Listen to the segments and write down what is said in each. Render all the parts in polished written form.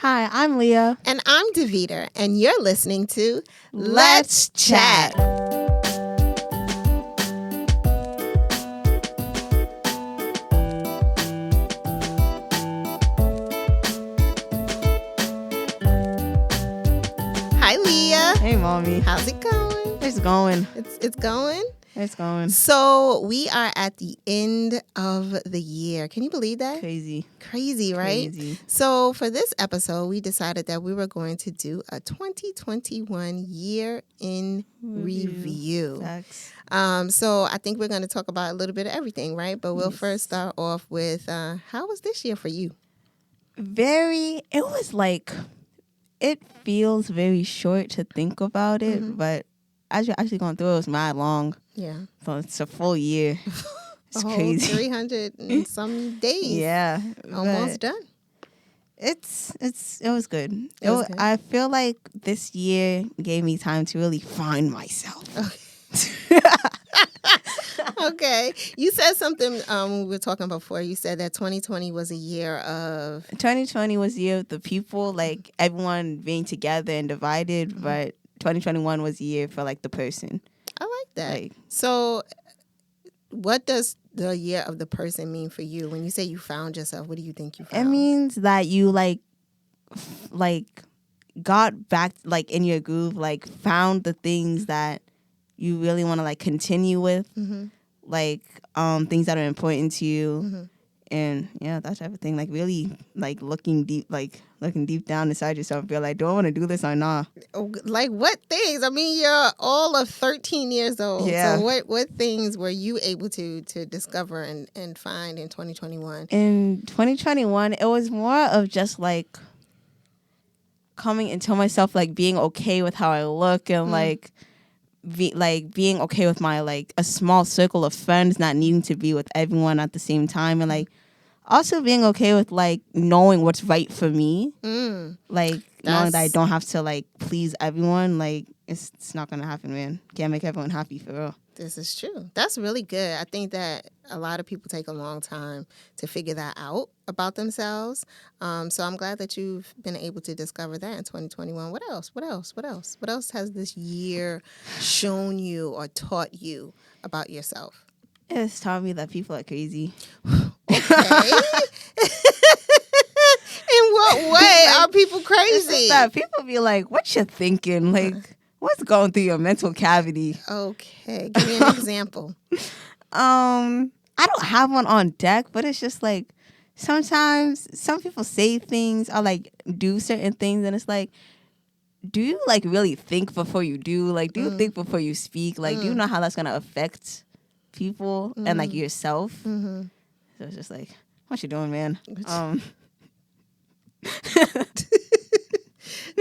Hi, I'm Leah. And I'm Deveter, and you're listening to Let's Chat. Hi, Leah. Hey, Mommy. How's it going? It's going. It's going? It's going. So we are at the end of the year. Can you believe that? Crazy, right? Crazy. So for this episode, we decided that we were going to do a 2021 year in review. Facts. So I think we're going to talk about a little bit of everything, right? But we'll first start off with how was this year for you? It feels very short to think about it, but as you're actually going through it was mad long. Yeah. So it's a full year. It's a whole crazy. 300 and some days. Yeah. Almost done. It was good. It was good. I feel like this year gave me time to really find myself. Okay. You said something we were talking before. You said that 2020 was a year of... 2020 was the year of the people, like everyone being together and divided, but 2021 was the year for like the person. I like that. So what does the year of the person mean for you? When you say you found yourself, what do you think you found? It means that you like got back like in your groove, like found the things that you really want to like continue with, like things that are important to you, and yeah, that type of thing. Like really, like looking deep down inside yourself, be like, do I want to do this or not? Like what things? I mean, you're all of 13 years old. Yeah. So what things were you able to discover and find in 2021? In 2021, it was more of just like coming into myself, like being okay with how I look and being okay with my like a small circle of friends, not needing to be with everyone at the same time, and like also being okay with like knowing what's right for me, like knowing that I don't have to like please everyone. Like it's not gonna happen, man. Can't make everyone happy for real. This is true. That's really good. I think that a lot of people take a long time to figure that out about themselves. So I'm glad that you've been able to discover that in 2021. What else? What else has this year shown you or taught you about yourself? It's taught me that people are crazy. Okay. In what way are people crazy? It's that people be like, what you thinking? Like, what's going through your mental cavity? Okay. Give me an example. I don't have one on deck, but it's just like sometimes some people say things or like do certain things, and it's like, do you like really think before you do? Like, do you think before you speak? Like, do you know how that's gonna affect people and like yourself? So it's just like, what you doing, man?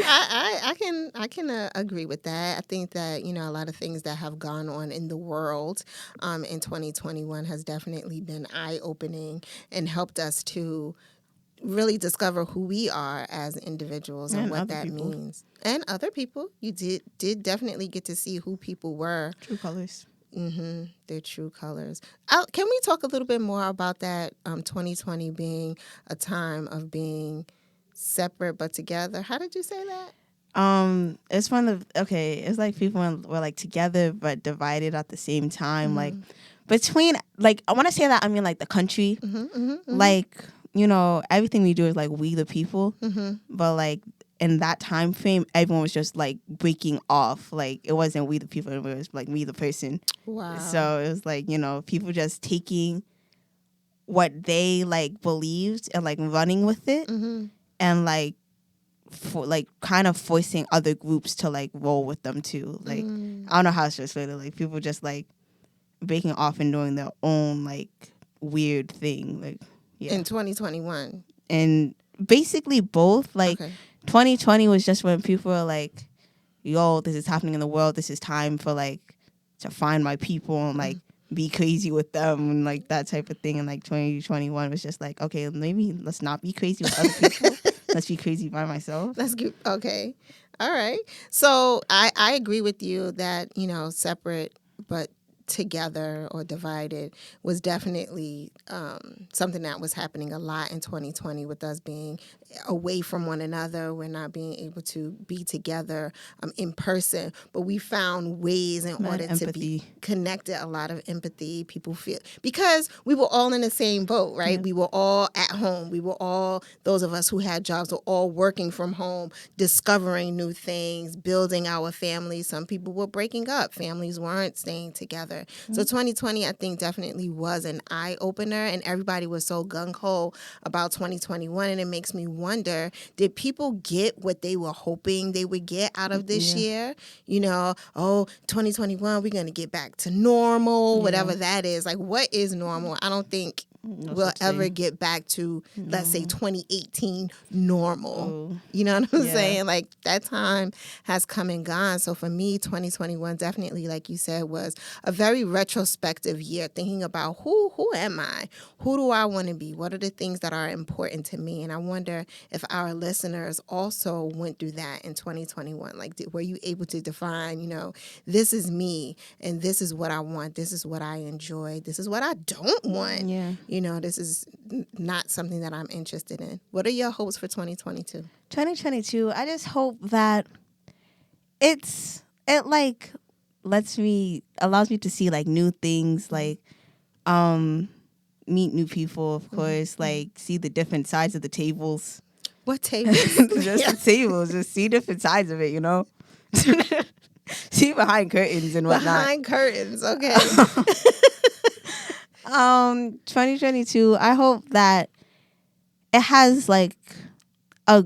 I can agree with that. I think that, a lot of things that have gone on in the world in 2021 has definitely been eye-opening and helped us to really discover who we are as individuals and what that means. And other people. You did definitely get to see who people were. True colors. Their true colors. Can we talk a little bit more about that 2020 being a time of being separate but together? How did you say that? It's it's like people were like together but divided at the same time. Like between, like, I want to say that, I mean like the country, like, everything we do is like we the people, but like in that time frame, everyone was just like breaking off. Like it wasn't we the people, it was like me the person. Wow. So it was like, people just taking what they like believed and like running with it, and like for like kind of forcing other groups to like roll with them too. Like I don't know how it's just really like people just like breaking off and doing their own like weird thing. Like in 2021. And basically both. Like 2020 was just when people were like, yo, this is happening in the world, this is time for like to find my people and like be crazy with them and like that type of thing. And like 2021 was just like, okay, maybe let's not be crazy with other people. Let's be crazy by myself. Okay. All right. So I agree with you that, separate but together or divided was definitely something that was happening a lot in 2020 with us being away from one another. We're not being able to be together in person, but we found ways in order to be connected, a lot of empathy. People feel, because we were all in the same boat, right? We were all at home. We were all, those of us who had jobs were all working from home, discovering new things, building our families. Some people were breaking up. Families weren't staying together. So 2020, I think, definitely was an eye-opener, and everybody was so gung-ho about 2021, and it makes me wonder, did people get what they were hoping they would get out of this year? You know, 2021, we're going to get back to normal, whatever that is. Like, what is normal? I don't think we'll ever get back to, let's say, 2018 normal. You know what I'm saying? Like, that time has come and gone. So for me, 2021 definitely, like you said, was a very retrospective year, thinking about who am I? Who do I want to be? What are the things that are important to me? And I wonder if our listeners also went through that in 2021. Like, were you able to define, you know, this is me, and this is what I want, this is what I enjoy, this is what I don't want. You know, this is not something that I'm interested in. What are your hopes for 2022? 2022, I just hope that it like allows me to see like new things, like meet new people, of course, like see the different sides of the tables. What tables? Just the tables, just see different sides of it, you know. See behind curtains and whatnot. Behind curtains, okay. 2022, I hope that it has like I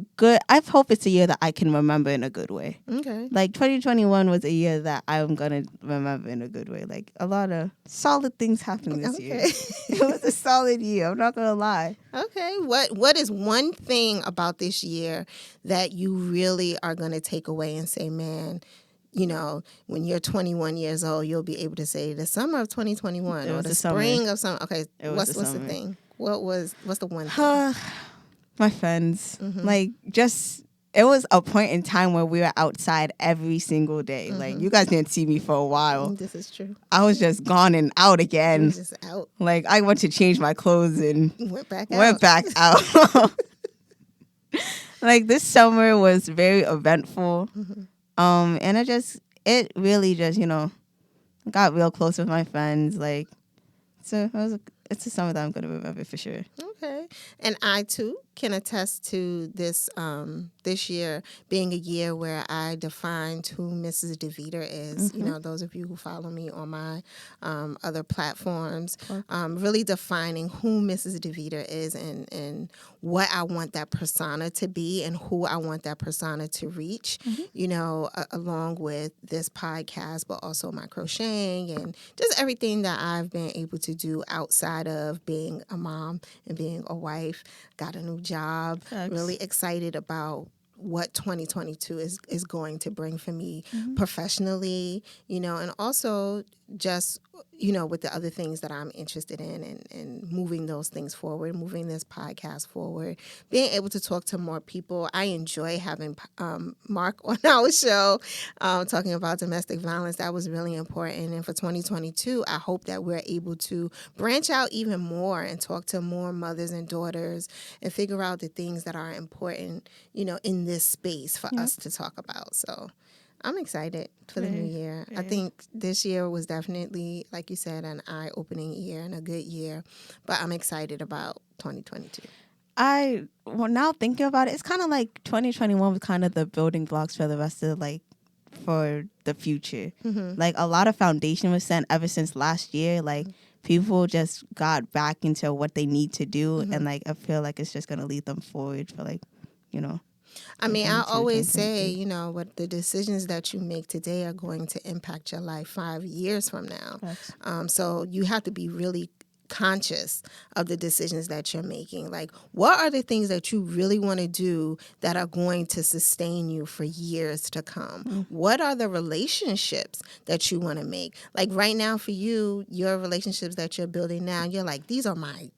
hope it's a year that I can remember in a good way. Okay. Like 2021 was a year that I'm going to remember in a good way. Like a lot of solid things happened this year. It was a solid year. I'm not going to lie. Okay. What is one thing about this year that you really are going to take away and say, man, you know, when you're 21 years old, you'll be able to say the summer of 2021 or the spring of summer. Okay. What's the thing? What's the one thing? My friends. Like, just, it was a point in time where we were outside every single day. Like, you guys didn't see me for a while. This is true. I was just gone and out again. You were just out. Like, I went to change my clothes and went back out. Like, this summer was very eventful. And it really just, you know, got real close with my friends. Like, so it's a summer that I'm going to remember for sure. Okay. And I, too, can attest to this this year being a year where I defined who Mrs. Deveter is. You know, those of you who follow me on my other platforms, really defining who Mrs. Deveter is and what I want that persona to be and who I want that persona to reach, you know, along with this podcast, but also my crocheting and just everything that I've been able to do outside of being a mom and being a wife. Got a new job. Thanks. Really excited about what 2022 is going to bring for me professionally, you know, and also just, you know, with the other things that I'm interested in and moving those things forward, moving this podcast forward, being able to talk to more people. I enjoy having Mark on our show, talking about domestic violence. That was really important. And for 2022, I hope that we're able to branch out even more and talk to more mothers and daughters and figure out the things that are important, you know, in this space for us to talk about. So I'm excited for the new year. I think this year was definitely, like you said, an eye-opening year and a good year. But I'm excited about 2022. Now thinking about it, it's kind of like 2021 was kind of the building blocks for the rest of, like, for the future. Like, a lot of foundation was set ever since last year. Like, people just got back into what they need to do. And, like, I feel like it's just going to lead them forward for, like, you know. I mean, I always say, you know, what the decisions that you make today are going to impact your life 5 years from now. So you have to be really conscious of the decisions that you're making. Like, what are the things that you really want to do that are going to sustain you for years to come? What are the relationships that you want to make? Like right now for you, your relationships that you're building now, you're like, these are my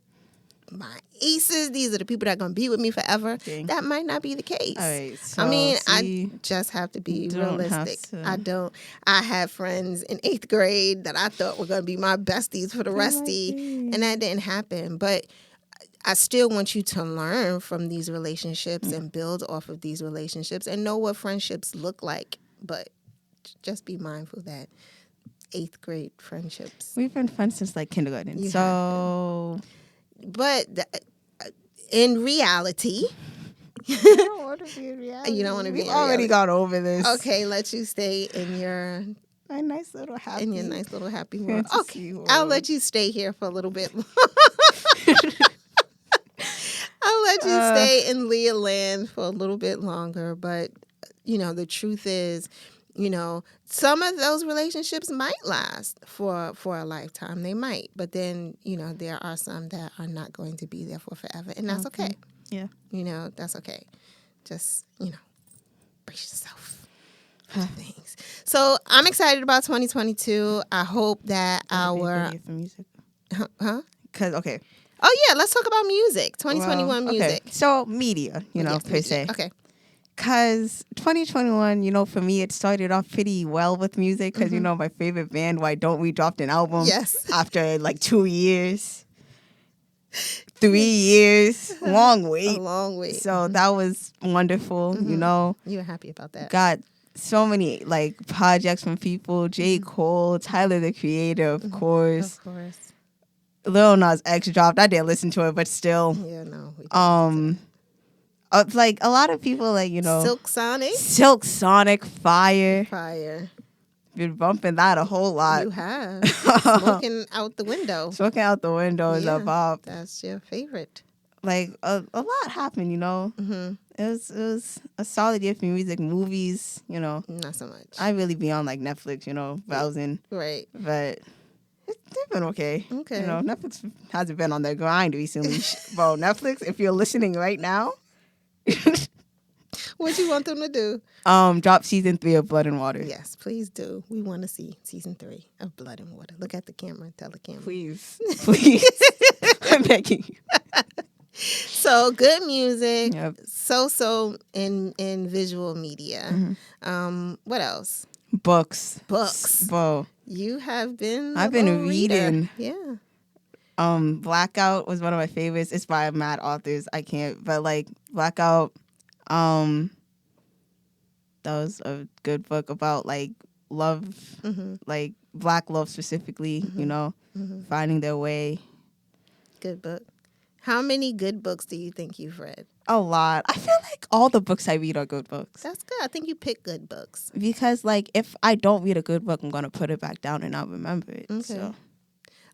my aces. These are the people that are going to be with me forever. Okay. That might not be the case. All right. So, I just have to be realistic. I had friends in 8th grade that I thought were going to be my besties for the restie, and that didn't happen. But I still want you to learn from these relationships and build off of these relationships and know what friendships look like. But just be mindful that 8th grade friendships. We've been friends since like kindergarten. But in reality, you don't want to be in reality. You don't want to be. We've already got over this. Okay, let you stay in your nice little happy world. Okay, world. I'll let you stay here for a little bit. I'll let you stay in Leah land for a little bit longer. But the truth is, some of those relationships might last for a lifetime. They might, but then there are some that are not going to be there for forever, and that's okay. Yeah, that's okay. Just brace yourself for things. So I'm excited about 2022. I hope that our music. Because Oh yeah, let's talk about music. 2021 music. So media, per se. Okay. Because 2021, for me, it started off pretty well with music. Because, my favorite band, Why Don't We, dropped an album. Yes. After like 2 years. 3 years. Long wait. A long wait. So that was wonderful, You were happy about that. Got so many like projects from people. J. Cole, Tyler, the Creator, of course. Of course. Lil Nas X dropped. I didn't listen to it, but still. Yeah, no. Like a lot of people, like Silk Sonic, Fire. Been bumping that a whole lot. You have Smoking Out the Window. Smoking Out the Window is a bop. That's your favorite. Like a lot happened, It was a solid year for music, movies, Not so much. I really be on like Netflix, browsing. Right. But they've been okay. Okay. Netflix hasn't been on their grind recently. Bro, Netflix, if you're listening right now. What you want them to do? Drop season 3 of Blood and Water. Yes, please do. We want to see season 3 of Blood and Water. Look at the camera. Tell the camera. Please. I'm begging you. So good music. Yep. So in visual media. What else? Books. Bro. You have been. I've been reading. Yeah. Blackout was one of my favorites. It's by mad authors. I can't, but like Blackout, that was a good book about like love, like Black love specifically. Finding their way. Good book. How many good books do you think you've read? A lot. I feel like all the books I read are good books. That's good. I think you pick good books. Because like if I don't read a good book, I'm gonna put it back down and not remember it. Okay. So.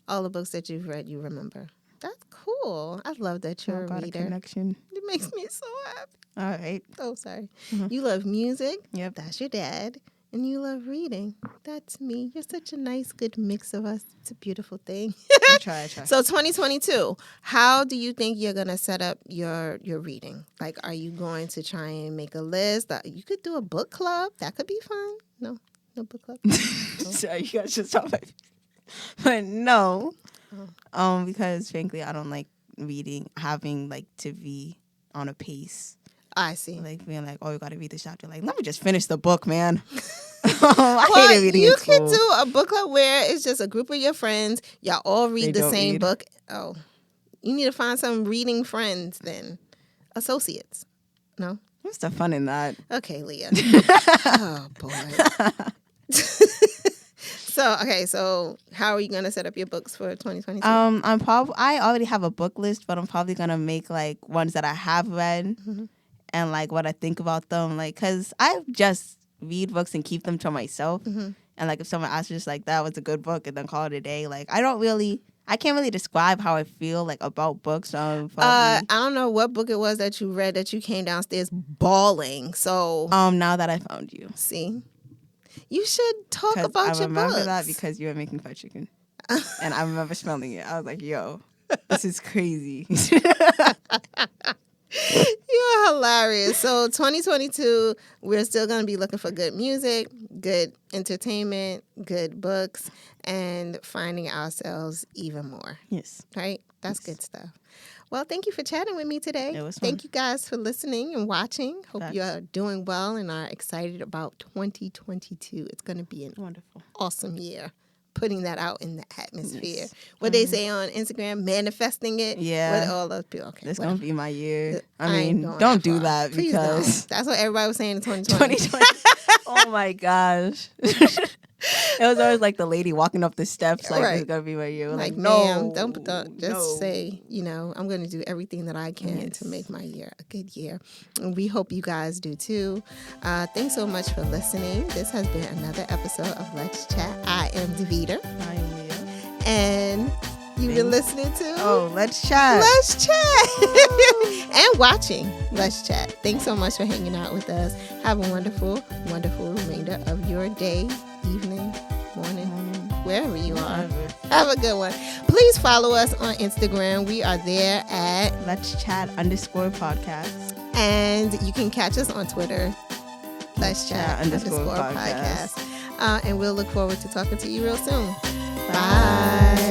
All the books that you've read, you remember. That's cool. I love that you're a reader. Connection. It makes me so happy. All right. Oh, sorry. You love music. Yep. That's your dad. And you love reading. That's me. You're such a nice, good mix of us. It's a beautiful thing. I try. So 2022, how do you think you're going to set up your reading? Like, are you going to try and make a list? You could do a book club. That could be fun. No book club. Sorry, you guys just talk like but no. Because frankly, I don't like reading, having like to be on a pace. I see. Like being like, oh, you got to read this chapter. Like, let me just finish the book, man. I hate reading. You could do a book club where it's just a group of your friends. Y'all all read the same book. Oh, you need to find some reading friends then. Associates. No? What's the fun in that? Okay, Leah. Oh, boy. So how are you gonna set up your books for 2022? I already have a book list, but I'm probably gonna make like ones that I have read and like what I think about them, like because I just read books and keep them to myself. And like if someone asks me just like that was a good book and then call it a day, like I can't really describe how I feel like about books. I don't know what book it was that you read that you came downstairs bawling. So now that I found you, see. You should talk about your books. I remember that because you were making fried chicken. And I remember smelling it. I was like, yo, this is crazy. You're hilarious. So 2022, we're still going to be looking for good music, good entertainment, good books, and finding ourselves even more. Yes. Right? That's good stuff. Well, thank you for chatting with me today. It was fun. Thank you guys for listening and watching. Hope Facts. you are doing well and are excited about 2022. It's going to be an Wonderful. awesome year. Putting that out in the atmosphere. Yes. What they say on Instagram, manifesting it. Yeah. With all those people. Okay. It's going to be my year. I ain't mean, don't do far. that Please because... don't. That's what everybody was saying in 2020. 2020. Oh my gosh. It was always like the lady walking up the steps, like, it's going to be my year. Like, no. don't just say, I'm going to do everything that I can to make my year a good year. And we hope you guys do too. Thanks so much for listening. This has been another episode of Let's Chat. I am Deveter. I am Leah. And you've been listening to... Oh, Let's Chat. Let's Chat. And watching Let's Chat. Thanks so much for hanging out with us. Have a wonderful, wonderful remainder of your day, evening, morning, wherever you are. Have a good one. Please follow us on Instagram. We are there at Let's Chat _podcast. And you can catch us on Twitter. Let's Chat _podcast. And we'll look forward to talking to you real soon. Bye.